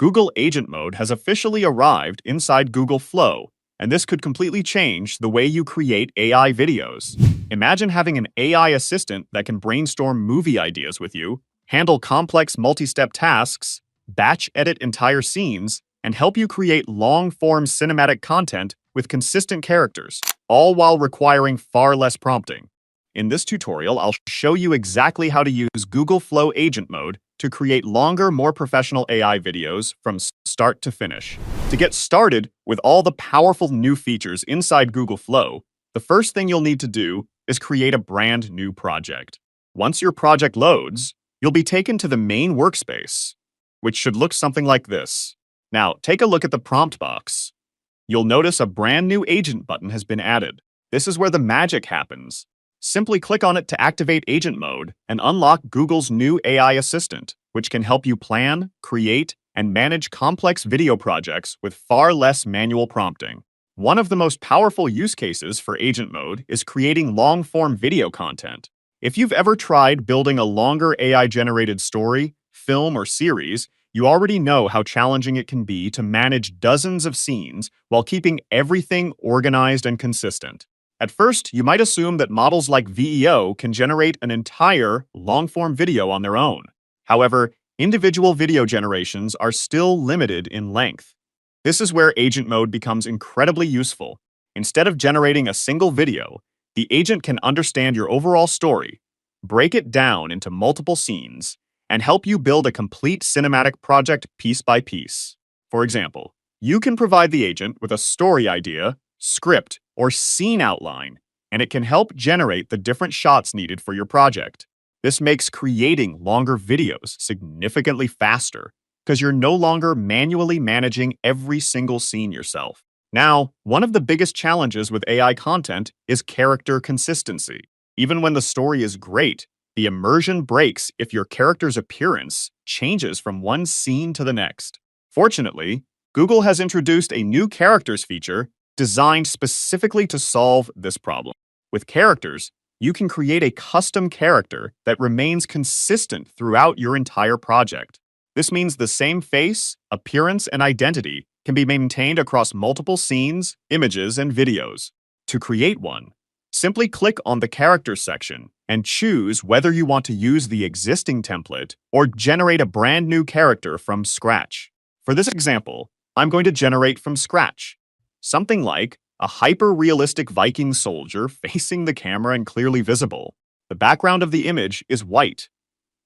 Google Agent Mode has officially arrived inside Google Flow, and this could completely change the way you create AI videos. Imagine having an AI assistant that can brainstorm movie ideas with you, handle complex multi-step tasks, batch edit entire scenes, and help you create long-form cinematic content with consistent characters, all while requiring far less prompting. In this tutorial, I'll show you exactly how to use Google Flow Agent Mode to create longer, more professional AI videos from start to finish. To get started with all the powerful new features inside Google Flow, the first thing you'll need to do is create a brand new project. Once your project loads, you'll be taken to the main workspace, which should look something like this. Now, take a look at the prompt box. You'll notice a brand new agent button has been added. This is where the magic happens. Simply click on it to activate Agent Mode and unlock Google's new AI assistant, which can help you plan, create, and manage complex video projects with far less manual prompting. One of the most powerful use cases for Agent Mode is creating long-form video content. If you've ever tried building a longer AI-generated story, film, or series, you already know how challenging it can be to manage dozens of scenes while keeping everything organized and consistent. At first, you might assume that models like VEO can generate an entire long-form video on their own. However, individual video generations are still limited in length. This is where Agent Mode becomes incredibly useful. Instead of generating a single video, the agent can understand your overall story, break it down into multiple scenes, and help you build a complete cinematic project piece by piece. For example, you can provide the agent with a story idea, script, or scene outline, and it can help generate the different shots needed for your project. This makes creating longer videos significantly faster because you're no longer manually managing every single scene yourself. Now, one of the biggest challenges with AI content is character consistency. Even when the story is great, the immersion breaks if your character's appearance changes from one scene to the next. Fortunately, Google has introduced a new characters feature designed specifically to solve this problem. With characters, you can create a custom character that remains consistent throughout your entire project. This means the same face, appearance, and identity can be maintained across multiple scenes, images, and videos. To create one, simply click on the Characters section and choose whether you want to use the existing template or generate a brand new character from scratch. For this example, I'm going to generate from scratch. Something like a hyper-realistic Viking soldier facing the camera and clearly visible. The background of the image is white.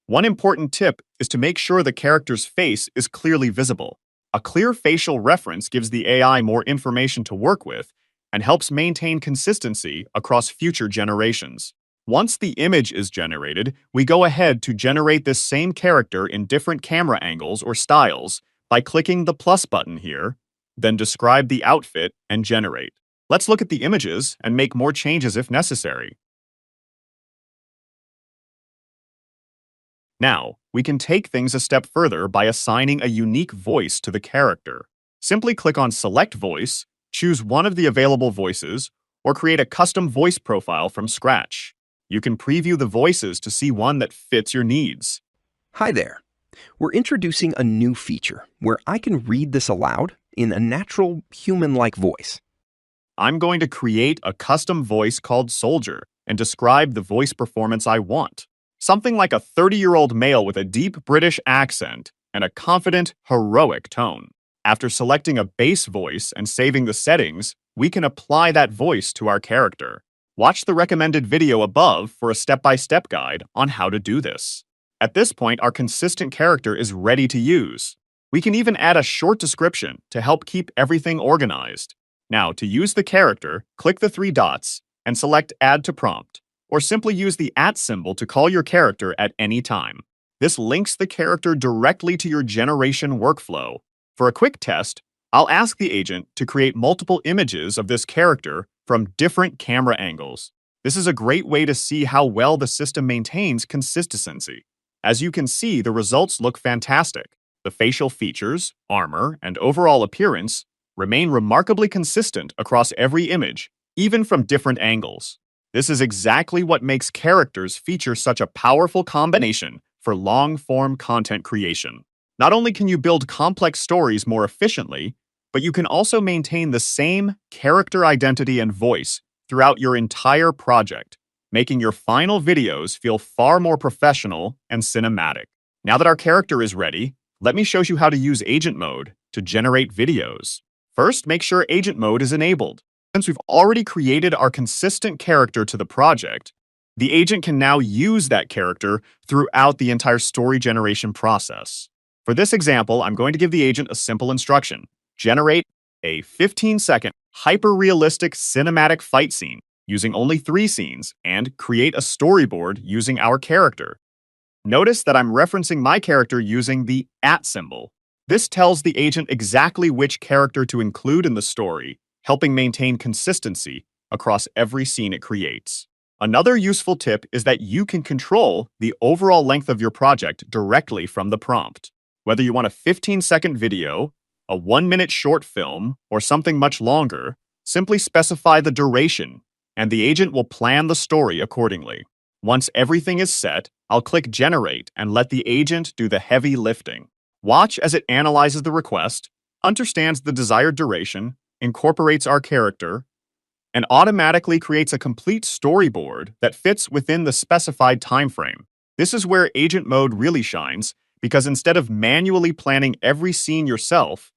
One important tip is to make sure the character's face is clearly visible. A clear facial reference gives the AI more information to work with and helps maintain consistency across future generations. Once the image is generated, we go ahead to generate this same character in different camera angles or styles by clicking the plus button here, then describe the outfit and generate. Let's look at the images and make more changes if necessary. Now, we can take things a step further by assigning a unique voice to the character. Simply click on Select Voice, choose one of the available voices, or create a custom voice profile from scratch. You can preview the voices to see one that fits your needs. Hi there. We're introducing a new feature where I can read this aloud in a natural, human-like voice. I'm going to create a custom voice called Soldier and describe the voice performance I want. Something like a 30-year-old male with a deep British accent and a confident, heroic tone. After selecting a base voice and saving the settings, we can apply that voice to our character. Watch the recommended video above for a step-by-step guide on how to do this. At this point, our consistent character is ready to use. We can even add a short description to help keep everything organized. Now, to use the character, click the three dots and select Add to Prompt, or simply use the @ symbol to call your character at any time. This links the character directly to your generation workflow. For a quick test, I'll ask the agent to create multiple images of this character from different camera angles. This is a great way to see how well the system maintains consistency. As you can see, the results look fantastic. The facial features, armor, and overall appearance remain remarkably consistent across every image, even from different angles. This is exactly what makes characters feature such a powerful combination for long-form content creation. Not only can you build complex stories more efficiently, but you can also maintain the same character identity and voice throughout your entire project, making your final videos feel far more professional and cinematic. Now that our character is ready, let me show you how to use agent mode to generate videos. First, make sure agent mode is enabled. Since we've already created our consistent character to the project, the agent can now use that character throughout the entire story generation process. For this example, I'm going to give the agent a simple instruction. Generate a 15-second hyper-realistic cinematic fight scene using only 3 scenes and create a storyboard using our character. Notice that I'm referencing my character using the @ symbol. This tells the agent exactly which character to include in the story, helping maintain consistency across every scene it creates. Another useful tip is that you can control the overall length of your project directly from the prompt. Whether you want a 15-second video, a 1-minute short film, or something much longer, simply specify the duration, and the agent will plan the story accordingly. Once everything is set, I'll click Generate and let the agent do the heavy lifting. Watch as it analyzes the request, understands the desired duration, incorporates our character, and automatically creates a complete storyboard that fits within the specified time frame. This is where agent mode really shines, because instead of manually planning every scene yourself,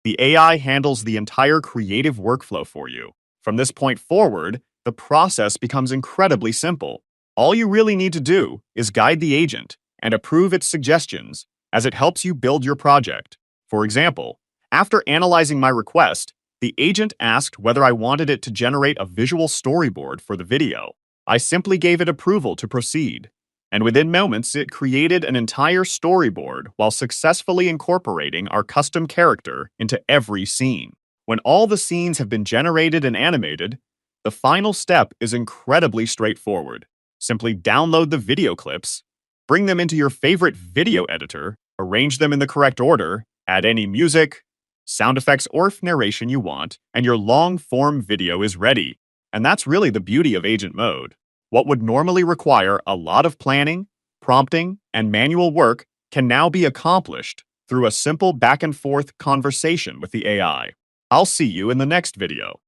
the AI handles the entire creative workflow for you. From this point forward, the process becomes incredibly simple. All you really need to do is guide the agent and approve its suggestions as it helps you build your project. For example, after analyzing my request, the agent asked whether I wanted it to generate a visual storyboard for the video. I simply gave it approval to proceed, and within moments it created an entire storyboard while successfully incorporating our custom character into every scene. When all the scenes have been generated and animated, the final step is incredibly straightforward. Simply download the video clips, bring them into your favorite video editor, arrange them in the correct order, add any music, sound effects, or narration you want, and your long-form video is ready. And that's really the beauty of agent mode. What would normally require a lot of planning, prompting, and manual work can now be accomplished through a simple back-and-forth conversation with the AI. I'll see you in the next video.